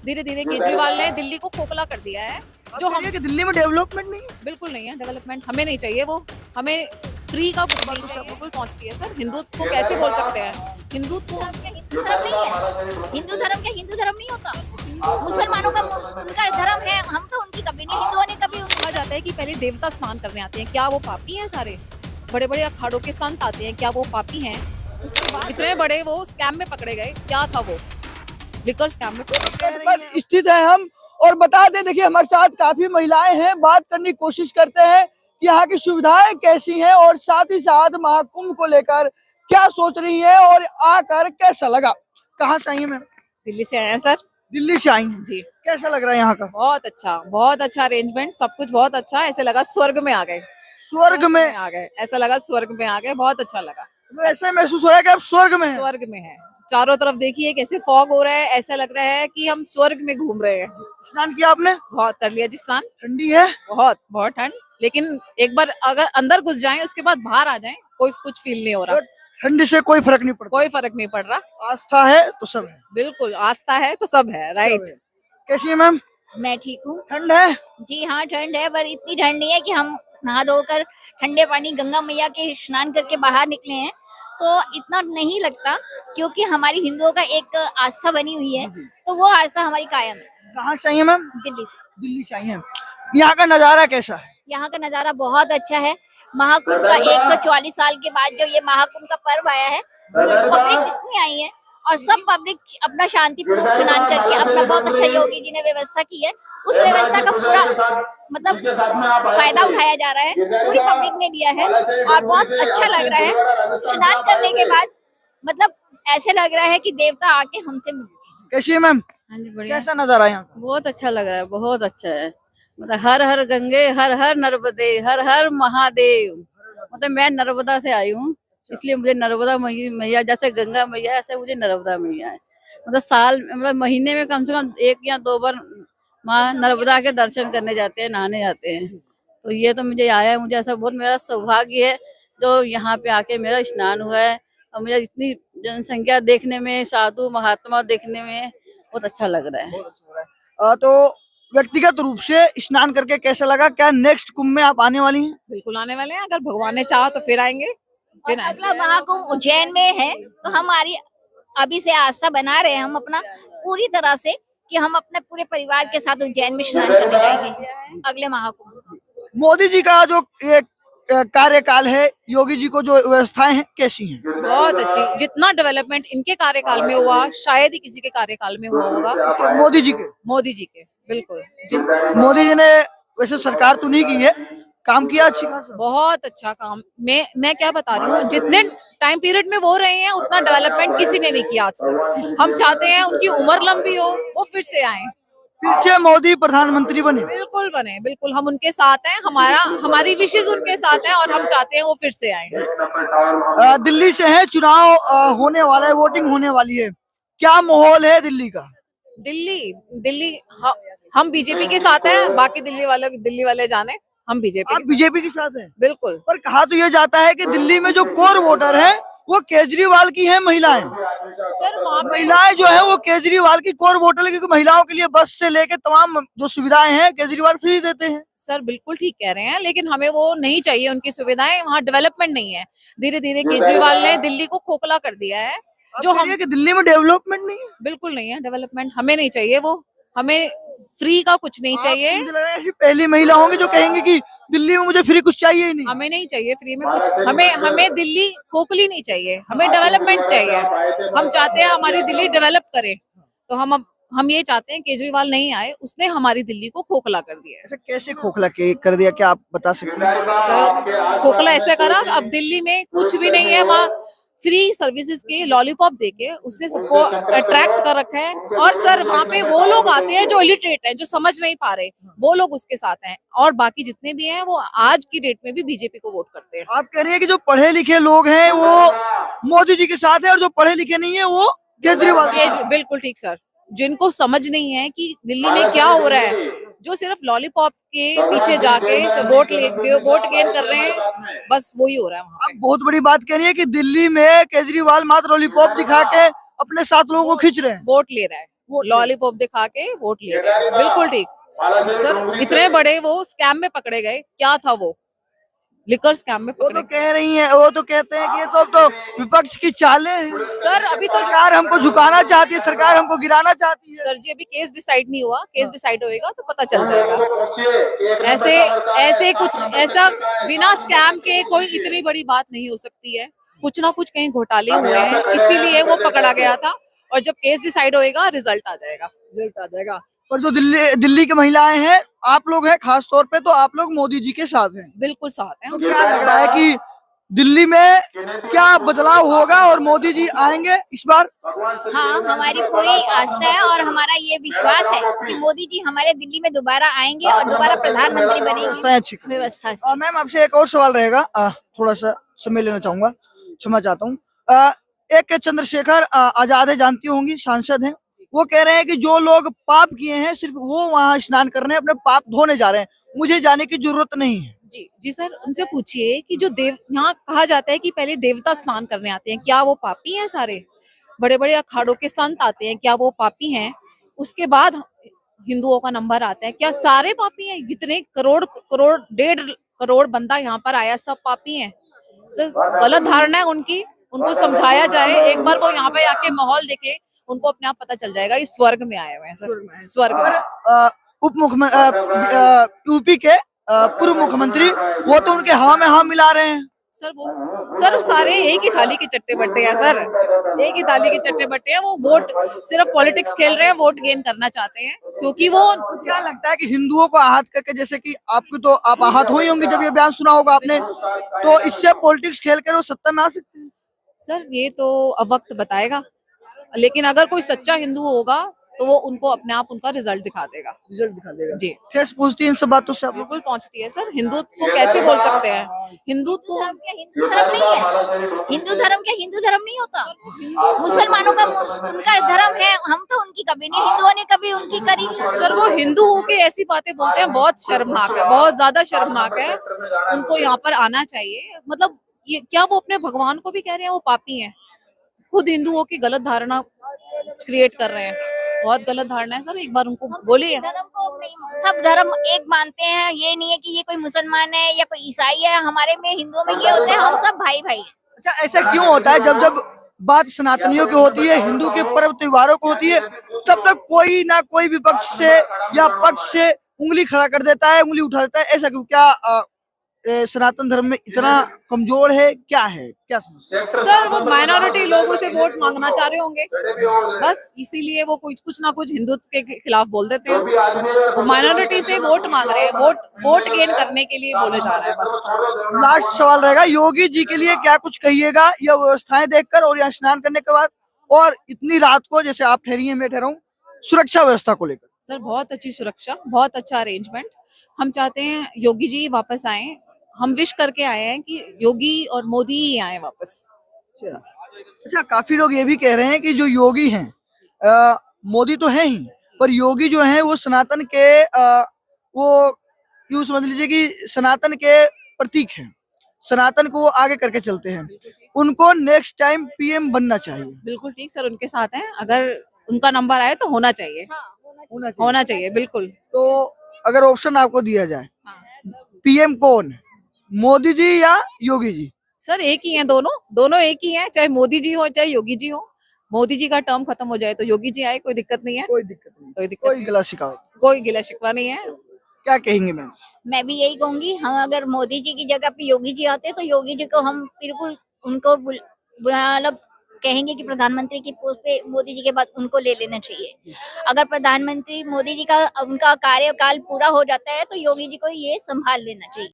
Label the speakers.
Speaker 1: धीरे धीरे केजरीवाल ने दिल्ली को खोखला कर दिया है। जो हम
Speaker 2: कि दिल्ली में डेवलपमेंट नहीं है।
Speaker 1: बिल्कुल नहीं है डेवलपमेंट, हमें नहीं चाहिए वो, हमें फ्री का कुछ नहीं चाहिए। बिल्कुल पहुंचती है सर, हिंदुत्व को कैसे बोल सकते हैं? हिंदुत्व
Speaker 3: हिंदू धर्म नहीं है। हिंदू धर्म नहीं होता। मुसलमानों का उनका धर्म है, हम तो उनकी कभी नहीं, हिंदुओं ने कभी
Speaker 1: कहा जाता है कि पहले देवता स्नान करने आते हैं, क्या वो पापी हैं? सारे बड़े बड़े अखाड़ों के संत आते हैं, क्या वो पापी हैं? उसके बाद इतने बड़े वो स्कैम में पकड़े गए, क्या था वो लिकर स्कैम में
Speaker 2: पर स्थित है हम, और बता दें देखिए हमारे साथ काफी महिलाएं हैं, बात करने की कोशिश करते हैं कि यहाँ की सुविधाएं कैसी हैं और साथ ही साथ महाकुंभ को लेकर क्या सोच रही है और आकर कैसा लगा। कहाँ से आई हैं मैम?
Speaker 1: दिल्ली से आए हैं सर।
Speaker 2: दिल्ली से आई हैं
Speaker 1: जी,
Speaker 2: कैसा लग रहा है यहाँ का?
Speaker 1: बहुत अच्छा अरेंजमेंट, सब कुछ बहुत अच्छा, ऐसे लगा स्वर्ग में आ गए।
Speaker 2: स्वर्ग में
Speaker 1: आ गए, ऐसा लगा स्वर्ग में आ गए, बहुत अच्छा लगा।
Speaker 2: मतलब ऐसा महसूस हो रहा है कि आप स्वर्ग में हैं।
Speaker 1: स्वर्ग में है, चारों तरफ देखिए कैसे फॉग हो रहा है, ऐसा लग रहा है कि हम स्वर्ग में घूम रहे हैं।
Speaker 2: स्नान किया आपने?
Speaker 1: बहुत कर लिया जी स्नान।
Speaker 2: ठंडी है?
Speaker 1: बहुत बहुत ठंड, लेकिन एक बार अगर अंदर घुस जाएं उसके बाद बाहर आ जाएं कोई कुछ फील नहीं हो रहा,
Speaker 2: ठंडी से कोई फर्क नहीं पड़ता।
Speaker 1: कोई फर्क नहीं पड़ रहा।
Speaker 2: आस्था है तो सब है।
Speaker 1: बिल्कुल आस्था है तो सब है, राइट।
Speaker 2: कैसी है मैम?
Speaker 3: मैं ठीक हूँ।
Speaker 2: ठंड है?
Speaker 3: जी हाँ ठंड है, पर इतनी ठंड नहीं है कि हम नहा धोकर ठंडे पानी गंगा मैया के स्नान करके बाहर निकले हैं, तो इतना नहीं लगता, क्योंकि हमारी हिंदुओं का एक आस्था बनी हुई है, तो वो आस्था हमारी कायम है।
Speaker 2: कहाँ से आई है मैम?
Speaker 3: दिल्ली से।
Speaker 2: दिल्ली से आई हैं। यहाँ का नजारा कैसा है?
Speaker 3: यहाँ का नजारा बहुत अच्छा है। महाकुंभ का 144 साल के बाद जो ये महाकुंभ का पर्व आया है, पब्लिक कितनी आई है, और सब पब्लिक अपना शांतिपूर्वक स्नान करके अपना बहुत अच्छा योगी जी ने व्यवस्था की है, उस व्यवस्था का पूरा मतलब फायदा उठाया जा रहा है, पूरी पब्लिक ने लिया है, और बहुत अच्छा लग रहा है। स्नान करने के बाद मतलब ऐसे लग रहा है कि देवता आके हमसे मिल गए।
Speaker 2: कैसी है मैम?
Speaker 4: हाँ जी बढ़िया,
Speaker 2: कैसा नजारा है यहाँ का?
Speaker 4: बहुत अच्छा लग रहा है, बहुत अच्छा है। मतलब हर हर गंगे, हर हर नर्मदे, हर हर महादेव। मतलब मैं नर्मदा से आई हूँ, इसलिए मुझे नर्मदा मैया, जैसे गंगा मैया ऐसे मुझे नर्मदा मैया है। मतलब साल मतलब महीने में कम से कम 1 या 2 बार माँ नर्मदा के दर्शन करने जाते हैं, नहाने जाते हैं। तो ये तो मुझे आया है, मुझे ऐसा बहुत मेरा सौभाग्य है जो यहाँ पे आके मेरा स्नान हुआ है, और मुझे इतनी जनसंख्या देखने में, साधु महात्मा देखने में बहुत अच्छा लग रहा है।
Speaker 2: तो व्यक्तिगत रूप से स्नान करके कैसा लगा? क्या नेक्स्ट कुंभ में आप आने वाली हैं?
Speaker 1: बिल्कुल आने वाले हैं, अगर भगवान ने चाहा तो फिर आएंगे।
Speaker 3: और अगला महाकुंभ उज्जैन में है, तो हमारी अभी से आस्था बना रहे हैं हम अपना पूरी तरह से कि हम अपने पूरे परिवार के साथ उज्जैन में स्नान करने जाएंगे अगले महाकुंभ।
Speaker 2: मोदी जी का जो एक कार्यकाल है, योगी जी को जो व्यवस्थाएं हैं कैसी हैं?
Speaker 1: बहुत अच्छी, जितना डेवलपमेंट इनके कार्यकाल में हुआ शायद ही किसी के कार्यकाल में हुआ होगा।
Speaker 2: मोदी जी के?
Speaker 1: मोदी जी के बिल्कुल
Speaker 2: मोदी जी ने वैसे सरकार तो नहीं की है, काम किया अच्छी खासा।
Speaker 1: बहुत अच्छा काम। मैं क्या बता रही हूँ, जितने टाइम पीरियड में वो रहे हैं उतना डेवलपमेंट किसी ने नहीं किया आज तक। हम चाहते हैं उनकी उम्र लंबी हो, वो फिर से आए,
Speaker 2: फिर से मोदी प्रधानमंत्री बने।
Speaker 1: बिल्कुल बने, बिल्कुल हम उनके साथ हैं, हमारी विशेष उनके साथ हैं, और हम चाहते हैं वो फिर से आए।
Speaker 2: दिल्ली से है, चुनाव होने वाला है, वोटिंग होने वाली है, क्या माहौल है दिल्ली का?
Speaker 1: दिल्ली हम बीजेपी के साथ हैं, बाकी दिल्ली वाले जाने, हम बीजेपी।
Speaker 2: आप बीजेपी के साथ हैं?
Speaker 1: बिल्कुल।
Speaker 2: पर कहा तो ये जाता है कि दिल्ली में जो कोर वोटर है वो केजरीवाल की है महिलाएं।
Speaker 1: सर वहाँ पे
Speaker 2: महिलाएं जो है वो केजरीवाल की कोर वोटर है, क्योंकि महिलाओं के लिए बस से लेके तमाम जो सुविधाएं हैं केजरीवाल फ्री देते हैं।
Speaker 1: सर बिल्कुल ठीक कह रहे हैं, लेकिन हमें वो नहीं चाहिए, उनकी सुविधाएं, वहाँ डेवलपमेंट नहीं है। धीरे धीरे केजरीवाल ने दिल्ली को खोखला कर दिया है। जो हम
Speaker 2: कि दिल्ली में डेवलपमेंट नहीं है?
Speaker 1: बिल्कुल नहीं है डेवलपमेंट, हमें नहीं चाहिए वो, हमें फ्री का कुछ नहीं चाहिए।
Speaker 2: मुझे लग रहा है ऐसी पहली महिला होंगी जो कहेंगे कि दिल्ली में मुझे फ्री कुछ चाहिए ही नहीं।
Speaker 1: हमें नहीं चाहिए फ्री में कुछ, हमें दिल्ली खोखली नहीं चाहिए, हमें डेवलपमेंट चाहिए। हम चाहते हैं हमारी दिल्ली डेवलप करे, तो हम ये चाहते हैं केजरीवाल नहीं आए, उसने हमारी दिल्ली को खोखला कर दिया है।
Speaker 2: ऐसे कैसे खोखला कर दिया, क्या आप बता सकते हैं?
Speaker 1: सर खोखला ऐसे करा, अब दिल्ली में कुछ भी नहीं है, वहाँ फ्री सर्विसेज के लॉलीपॉप देके उसने सबको अट्रैक्ट कर रखा है। और सर वहाँ पे वो लोग आते हैं जो इलिटरेट हैं, जो समझ नहीं पा रहे, वो लोग उसके साथ हैं, और बाकी जितने भी हैं वो आज की डेट में भी बीजेपी को वोट करते हैं।
Speaker 2: आप कह रही है कि जो पढ़े लिखे लोग हैं वो मोदी जी के साथ है, और जो पढ़े लिखे नहीं है वो केजरीवाल।
Speaker 1: बिल्कुल ठीक सर, जिनको समझ नहीं है कि दिल्ली में क्या हो रहा है, जो सिर्फ लॉलीपॉप के पीछे जाके वोट गेन कर रहे हैं, बस वही हो रहा है वहाँ
Speaker 2: आप बहुत बड़ी बात कह रही है कि दिल्ली में केजरीवाल मात्र लॉलीपॉप दिखा के अपने साथ लोगों को खींच रहे हैं,
Speaker 1: वोट ले रहा है। लॉलीपॉप दिखा के वोट लिए गए, बिल्कुल ठीक। सर इतने बड़े वो स्कैम में पकड़े गए, क्या था वो, लिकर स्कैम में
Speaker 2: वो
Speaker 1: पकड़े
Speaker 2: तो कह रही हैं, वो तो कहते हैं कि ये तो अब तो विपक्ष की चालें हैं।
Speaker 1: गए। सर अभी तो
Speaker 2: सरकार हमको झुकाना चाहती है, सरकार हमको गिराना चाहती है।
Speaker 1: सर जी अभी केस डिसाइड नहीं हुआ, केस डिसाइड होएगा तो पता चल जाएगा। ऐसे ऐसे कुछ ऐसा बिना स्कैम के कोई इतनी बड़ी बात नहीं हो सकती है, कुछ ना कुछ कहीं घोटाले हुए हैं, इसीलिए वो पकड़ा गया था। और जब केस डिसाइड होएगा रिजल्ट आ जाएगा।
Speaker 2: रिजल्ट आ जाएगा। पर जो दिल्ली की महिलाएं हैं, आप लोग हैं खास तौर पे, तो आप लोग मोदी जी के साथ हैं।
Speaker 1: बिल्कुल साथ हैं।
Speaker 2: तो क्या लग रहा है कि दिल्ली में क्या बदलाव होगा और मोदी जी आएंगे इस बार?
Speaker 3: हाँ, हमारी पूरी आस्था है और हमारा ये विश्वास है कि मोदी जी हमारे दिल्ली में दोबारा आएंगे और दोबारा प्रधानमंत्री
Speaker 2: व्यवस्थाएं अच्छी
Speaker 3: बनेंगे।
Speaker 2: करेंगे।
Speaker 3: व्यवस्था अच्छी।
Speaker 2: मैम आपसे एक और सवाल रहेगा, थोड़ा सा समय लेना चाहूंगा, क्षमा चाहता हूँ। एक के चंद्रशेखर आजाद है, जानती होंगी, सांसद हैं। वो कह रहे हैं कि जो लोग पाप किए हैं सिर्फ वो वहां स्नान कर रहे हैं, अपने पाप धोने जा रहे हैं, मुझे जाने की जरूरत नहीं है।
Speaker 1: जी जी सर, उनसे पूछिए कि जो देव, यहाँ कहा जाता है कि पहले देवता स्नान करने आते हैं, क्या वो पापी हैं? सारे बड़े बड़े अखाड़ों के संत आते हैं, क्या वो पापी हैं? उसके बाद हिंदुओं का नंबर आता है, क्या सारे पापी हैं? जितने करोड़ करोड़ 1.5 करोड़ बंदा यहाँ पर आया, सब पापी हैं? सर गलत धारणा है उनकी, उनको समझाया जाए, एक बार वो यहाँ पे आके माहौल देखे, उनको अपने आप पता चल जाएगा इस स्वर्ग में आए हुए हैं सर, स्वर्ग में।
Speaker 2: और उप मुख्यमंत्री यूपी के पूर्व मुख्यमंत्री, वो तो उनके हाँ में हाँ मिला रहे हैं।
Speaker 1: सर सारे एक ही थाली के चट्टे बट्टे हैं सर, एक ही थाली के चट्टे बट्टे हैं। वो वोट सिर्फ पॉलिटिक्स खेल रहे हैं, वोट गेन करना चाहते हैं, क्योंकि वो
Speaker 2: तो क्या लगता है कि हिंदुओं को आहत करके, जैसे कि आपकी तो आप आहत हुई होंगी जब ये बयान सुना होगा आपने, तो इससे पॉलिटिक्स खेल कर वो सत्ता में आ सकते हैं?
Speaker 1: सर ये तो अब वक्त बताएगा, लेकिन अगर कोई सच्चा हिंदू होगा तो वो उनको अपने आप उनका रिजल्ट दिखा देगा।
Speaker 2: रिजल्ट दिखा देगा
Speaker 1: जी
Speaker 2: ठेस पहुंचती है इन सब बातों से आप लोग?
Speaker 1: बिल्कुल पहुंचती है सर। हिंदुत्व को कैसे बोल सकते हैं? हिंदुत्व
Speaker 3: धर्म क्या हिंदू धर्म नहीं है? हिंदू धर्म क्या हिंदू धर्म नहीं होता? मुसलमानों का उनका धर्म है, हम तो उनकी कभी नहीं, हिंदुओं ने कभी उनकी करी नहीं।
Speaker 1: सर वो हिंदू होके ऐसी बातें बोलते हैं, बहुत शर्मनाक है, बहुत ज्यादा शर्मनाक है। उनको यहाँ पर आना चाहिए। मतलब ये क्या वो अपने भगवान को भी कह रहे हैं वो पापी हैं? खुद हिंदुओं की गलत धारणा क्रिएट कर रहे हैं, बहुत गलत धारणा है सर। एक बार उनको बोलिए।
Speaker 3: धर्म को नहीं, सब धर्म एक मानते हैं, ये नहीं है कि ये कोई मुसलमान है या कोई ईसाई है। हमारे में हिंदुओं में ये होता है, हम सब भाई भाई हैं।
Speaker 2: अच्छा, ऐसा क्यों होता है जब जब बात सनातनियों की होती है, हिंदू के पर्व त्योहारों को होती है, तब तक कोई ना कोई विपक्ष से या पक्ष से उंगली खड़ा कर देता है, उंगली उठा देता है? ऐसा क्यों? क्या सनातन धर्म में इतना कमजोर है, क्या है, क्या समस्या?
Speaker 1: सर वो माइनॉरिटी लोगों से वोट मांगना चाह रहे होंगे, बस इसीलिए वो कुछ ना कुछ हिंदुत्व के खिलाफ बोल देते हैं। वो माइनॉरिटी से वोट मांग रहे हैं, वोट गेन करने के लिए बोले जा रहा है बस।
Speaker 2: लास्ट सवाल रहेगा, योगी जी के लिए क्या कुछ कहिएगा यह व्यवस्थाएं देखकर और यहाँ स्नान करने के बाद, और इतनी रात को जैसे आप ठहरी हैं, मैं ठहरा हूँ, सुरक्षा व्यवस्था को लेकर?
Speaker 1: सर बहुत अच्छी सुरक्षा, बहुत अच्छा अरेंजमेंट। हम चाहते हैं योगी जी वापस आए। हम विश करके आए हैं कि योगी और मोदी ही आए वापस।
Speaker 2: अच्छा, काफी लोग ये भी कह रहे हैं कि जो योगी हैं, मोदी तो है ही, पर योगी जो है वो सनातन के वो यूं समझ लीजिए कि सनातन के प्रतीक हैं, सनातन को वो आगे करके चलते हैं, उनको नेक्स्ट टाइम पीएम बनना चाहिए।
Speaker 1: बिल्कुल ठीक सर, उनके साथ हैं। अगर उनका नंबर आए तो होना चाहिए, होना चाहिए बिल्कुल।
Speaker 2: तो अगर ऑप्शन आपको दिया जाए, पीएम कौन, मोदी जी या योगी जी?
Speaker 1: सर एक ही हैं, दोनों एक ही हैं, चाहे मोदी जी हो चाहे योगी जी हो। मोदी जी का टर्म खत्म हो जाए तो योगी जी आए, कोई दिक्कत नहीं है।
Speaker 2: कोई दिक्कत नहीं, कोई गिला शिकायत,
Speaker 1: कोई गिला शिकवा नहीं है।
Speaker 2: क्या कहेंगे मैम?
Speaker 3: मैं भी यही कहूंगी, हम अगर मोदी जी की जगह पे योगी जी आते तो योगी जी को हम बिल्कुल उनको मतलब कहेंगे कि प्रधानमंत्री की पोस्ट पे मोदी जी के बाद उनको ले लेना चाहिए। अगर प्रधानमंत्री मोदी जी का उनका कार्यकाल पूरा हो जाता है तो योगी जी को ये संभाल लेना चाहिए।